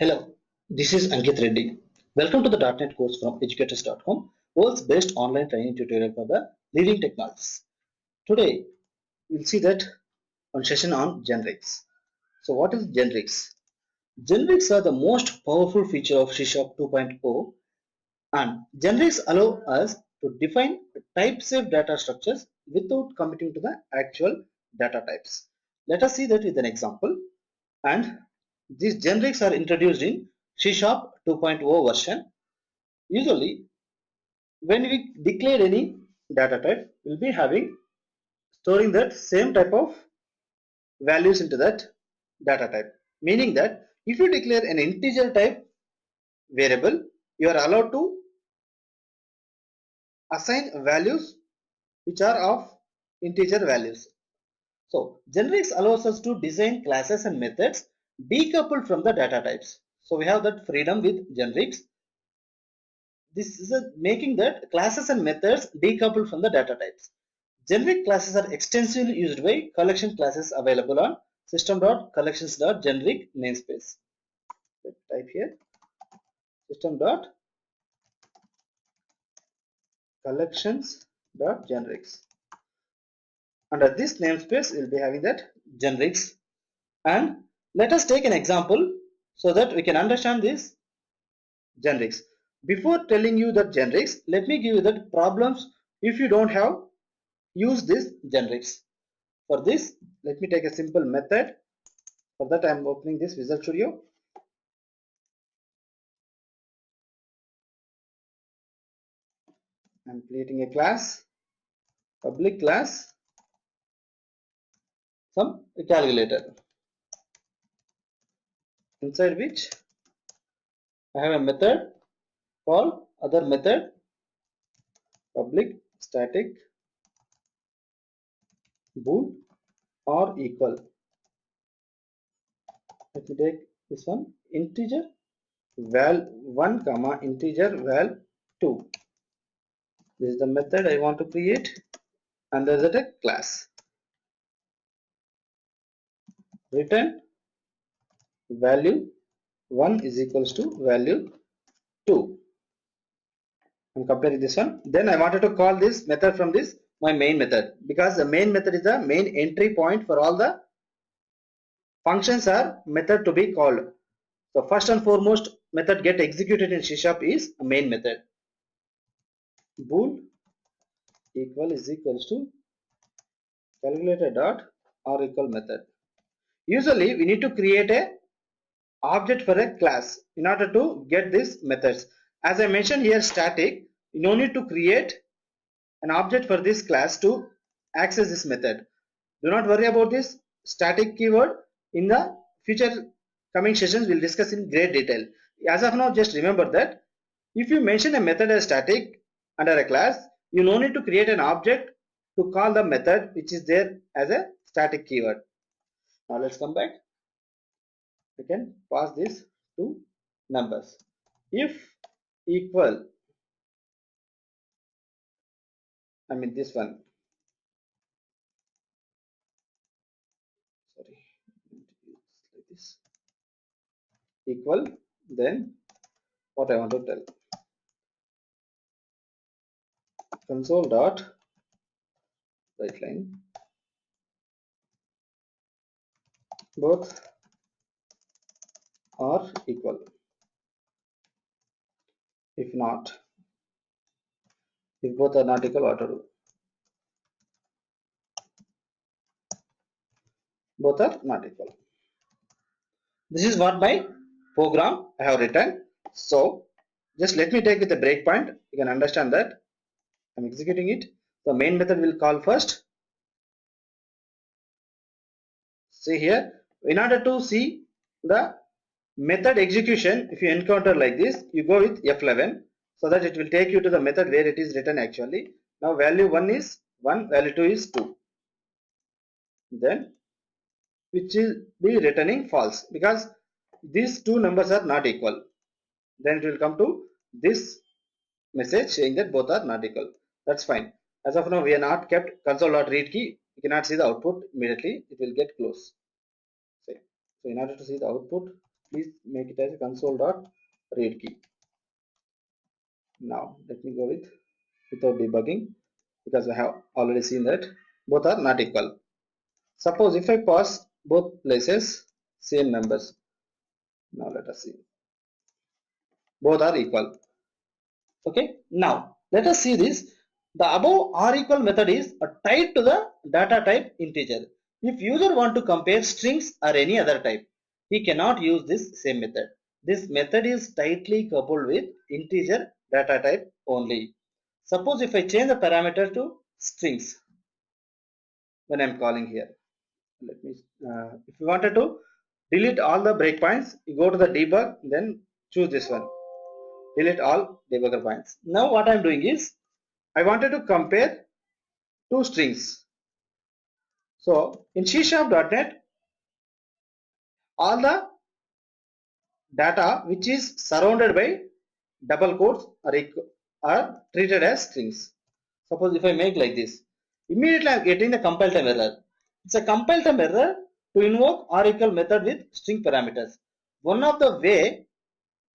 Hello, this is Ankit Reddy. Welcome to the .NET course from educators.com, world's best online training tutorial for the leading technologies. Today, we'll see that on session on generics. So what is generics? Generics are the most powerful feature of C# 2.0, and generics allow us to define type-safe data structures without committing to the actual data types. Let us see that with an example. And these generics are introduced in C# 2.0 version. Usually, when we declare any data type, we'll be storing that same type of values into that data type. Meaning that if you declare an integer type variable, you are allowed to assign values which are of integer values. So generics allows us to design classes and methods decoupled from the data types. So we have that freedom with generics. This is making that classes and methods decoupled from the data types. Generic classes are extensively used by collection classes available on system.collections.generic namespace. Let's type here system.collections.generics. Under this namespace, we'll be having that generics. And let us take an example so that we can understand this generics. Before telling you the generics, let me give you the problems if you don't have used this generics. For this, let me take a simple method. For that, I am opening this Visual Studio. I am creating a class, public class, some calculator, inside which I have a method called other method, public static bool or equal. Let me take this one, integer val 1 comma integer val 2. This is the method I want to create, and there is a class. Return value 1 is equals to value 2. I'm comparing this one. Then I wanted to call this method from this my main method, because the main method is the main entry point for all the functions are method to be called. So first and foremost method get executed in C# is a main method. Bool equal is equals to calculator dot or equal method. Usually we need to create a object for a class in order to get these methods. As I mentioned here, static, you no need to create an object for this class to access this method. Do not worry about this static keyword. In the future coming sessions, we'll discuss in great detail. As of now, just remember that if you mention a method as static under a class, you no need to create an object to call the method which is there as a static keyword. Now let's come back. We can pass this to numbers. If equal, I mean this one, sorry, like this, equal, then what I want to tell, console dot write line both are equal. If not, if both are not equal, what to do? Both are not equal. This is what my program I have written. So just let me take with a breakpoint. You can understand that I'm executing it. The main method will call first. See here, in order to see the method execution, if you encounter like this, you go with F11 so that it will take you to the method where it is written actually. Now value 1 is 1, value 2 is 2. Then which will be returning false because these two numbers are not equal. Then it will come to this message saying that both are not equal. That's fine. As of now, we are not kept console.read key. You cannot see the output immediately. It will get closed. So in order to see the output, please make it as a console.read key. Now let me go with without debugging, because I have already seen that both are not equal. Suppose if I pass both places same numbers. Now let us see. Both are equal. Okay. Now let us see this. The above R equal method is tied to the data type integer. If user want to compare strings or any other type, he cannot use this same method. This method is tightly coupled with integer data type only. Suppose if I change the parameter to strings when I am calling here. Let me if you wanted to delete all the breakpoints, you go to the debug, then choose this one, delete all debugger points. Now what I am doing is I wanted to compare two strings. So in C#.NET, all the data which is surrounded by double quotes are treated as strings. Suppose if I make like this, immediately I am getting the compile time error. It's a compile time error to invoke R equal method with string parameters. One of the way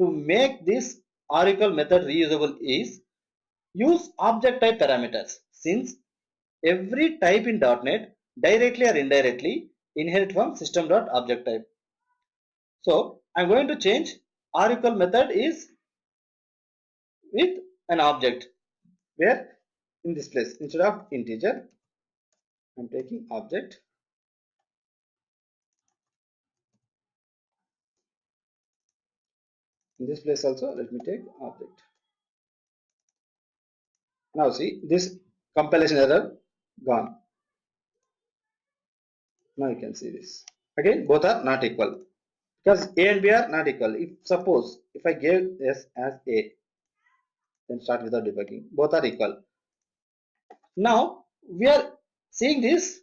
to make this R equal method reusable is use object type parameters, since every type in .NET directly or indirectly inherit from system.object type. So I'm going to change R equal method is with an object, where in this place instead of integer I'm taking object. In this place also let me take object. Now see this compilation error gone. Now you can see this. Again both are not equal, because A and B are not equal. If suppose if I gave S as A, then start without debugging, both are equal. Now we are seeing this,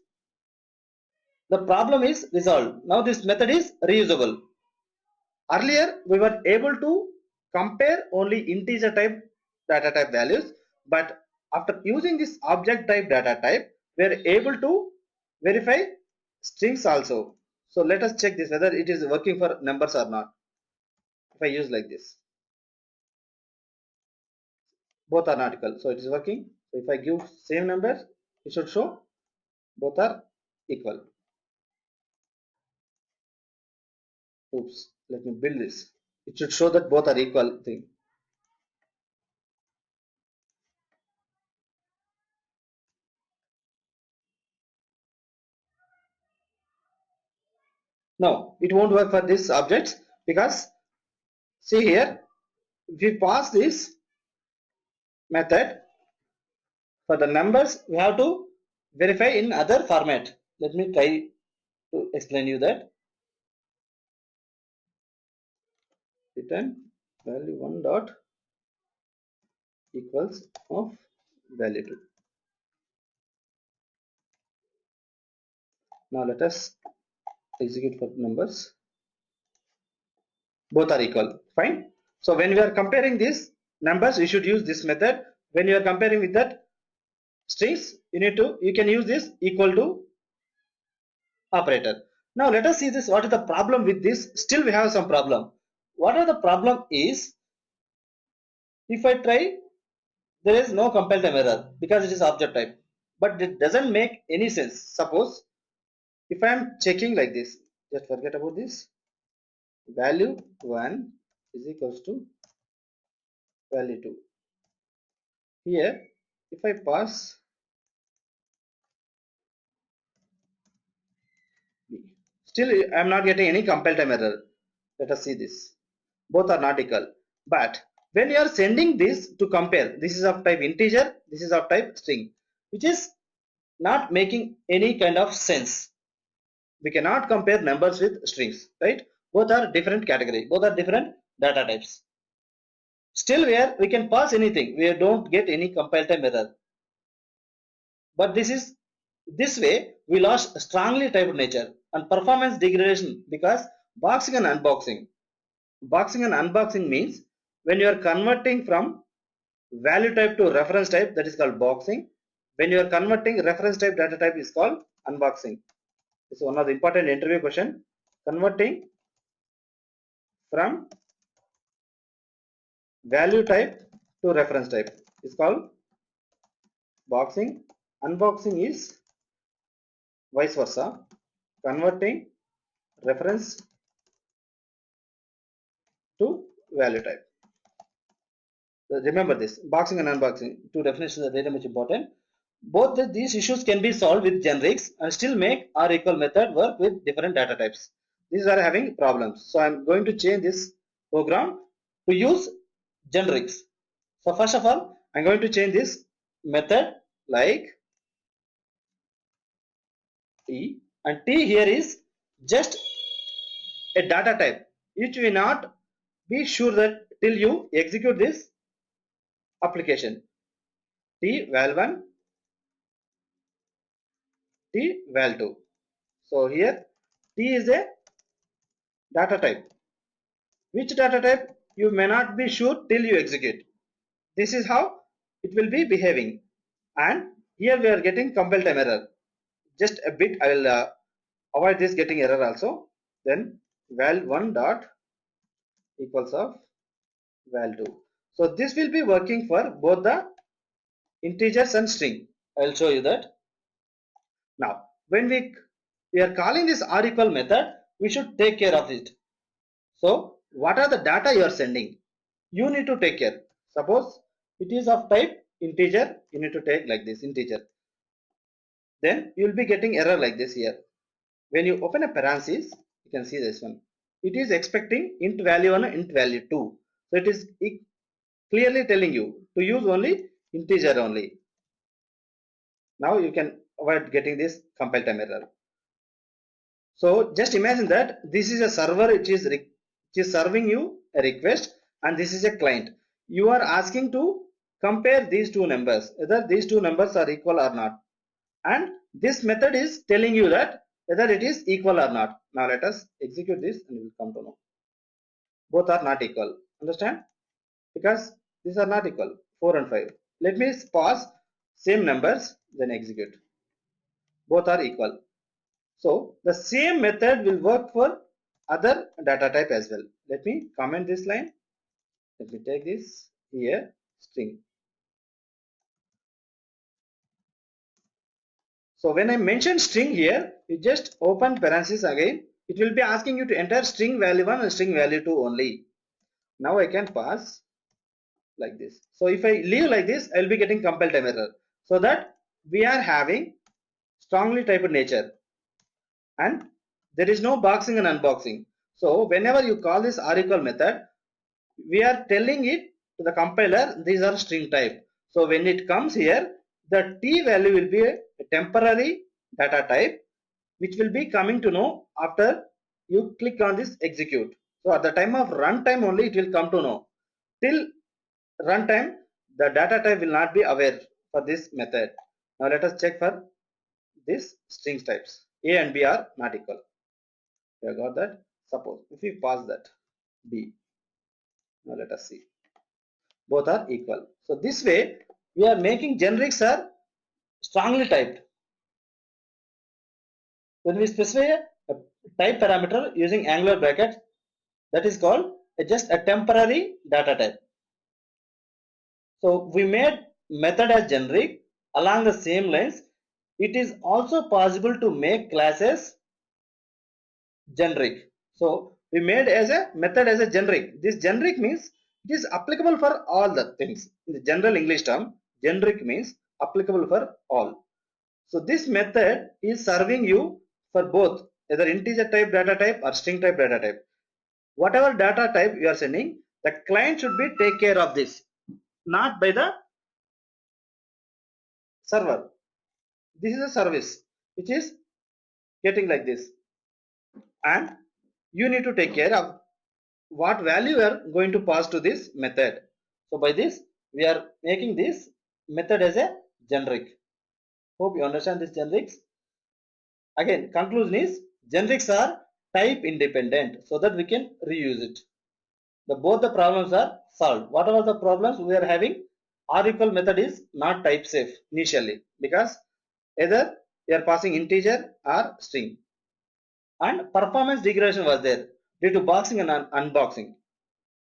the problem is resolved. Now this method is reusable. Earlier we were able to compare only integer type data type values, but after using this object type data type we are able to verify strings also. So let us check this whether it is working for numbers or not. If I use like this, both are not equal, so it is working. So if I give same numbers, it should show both are equal. Oops, let me build this. It should show that both are equal thing. No, it won't work for this objects, because see here, if we pass this method for the numbers, we have to verify in other format. Let me try to explain you that. Return value 1 dot equals of value 2. Now let us execute for numbers. Both are equal. Fine. So when we are comparing these numbers, we should use this method. When you are comparing with that strings, you can use this equal to operator. Now let us see this. What is the problem with this? Still we have some problem. What are the problem is, if I try, there is no compile time error because it is object type, but it doesn't make any sense. Suppose if I am checking like this, just forget about this, value 1 is equals to value 2. Here if I pass B, still I am not getting any compile time error. Let us see this. Both are not equal. But when you are sending this to compare, this is of type integer, this is of type string, which is not making any kind of sense. We cannot compare numbers with strings, right? Both are different category, both are different data types. Still where we can pass anything, we don't get any compile time error. But this way we lost strongly typed nature and performance degradation, because boxing and unboxing. Boxing and unboxing means when you are converting from value type to reference type, that is called boxing. When you are converting reference type data type is called unboxing. This is one of the important interview question. Converting from value type to reference type is called boxing. Unboxing is vice versa, converting reference to value type. So remember this, boxing and unboxing, two definitions are very much important. Both these issues can be solved with generics and still make R equal method work with different data types. These are having problems. So I'm going to change this program to use generics. So first of all, I'm going to change this method like T, and T here is just a data type. It will not be sure that till you execute this application. T val1, T val2. So here T is a data type. Which data type you may not be sure till you execute. This is how it will be behaving. And here we are getting compile time error. Just a bit, I will avoid this getting error also. Then val1 dot equals of val2. So this will be working for both the integers and string. I will show you that. Now when we are calling this R equal method, we should take care of it. So what are the data you are sending? You need to take care. Suppose it is of type integer, you need to take like this integer. Then you will be getting error like this here. When you open a parenthesis, you can see this one. It is expecting int value 1 and int value 2. So it is clearly telling you to use only integer only. Now you can avoid getting this compile time error. So just imagine that this is a server which is serving you a request, and this is a client. You are asking to compare these two numbers, whether these two numbers are equal or not, and this method is telling you that whether it is equal or not. Now let us execute this and we will come to know both are not equal. Understand? Because these are not equal, 4 and 5. Let me pause, same numbers, then execute. Both are equal. So the same method will work for other data type as well. Let me comment this line. Let me take this here, string. So when I mention string here, you just open parenthesis again. It will be asking you to enter string value 1 and string value 2 only. Now I can pass like this. So if I leave like this, I will be getting compile time error. So that we are having strongly typed nature, and there is no boxing and unboxing. So whenever you call this R equal method, we are telling it to the compiler these are string type. So when it comes here, the T value will be a temporary data type, which will be coming to know after you click on this execute. So at the time of runtime only it will come to know. Till runtime, the data type will not be aware for this method. Now let us check for this strings types. A and B are not equal. We have got that. Suppose if we pass that B. Now let us see. Both are equal. So this way we are making generics are strongly typed. When we specify a type parameter using angular brackets, that is called just a temporary data type. So we made method as generic. Along the same lines, it is also possible to make classes generic. So we made as a method as a generic. This generic means it is applicable for all the things. In the general English term, generic means applicable for all. So this method is serving you for both either integer type data type or string type data type. Whatever data type you are sending, the client should be take care of this, not by the server. This is a service which is getting like this, and you need to take care of what value you are going to pass to this method. So by this we are making this method as a generic. Hope you understand this generics. Again, conclusion is generics are type independent so that we can reuse it. Both the problems are solved. Whatever the problems we are having, R equal method is not type safe initially because either you are passing integer or string, and performance degradation was there. due to boxing and unboxing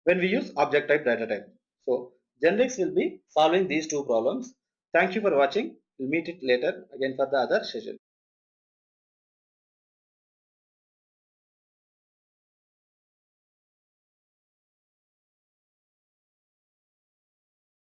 when we use object type data type. So generics will be solving these two problems. Thank you for watching. We'll meet it later again for the other session.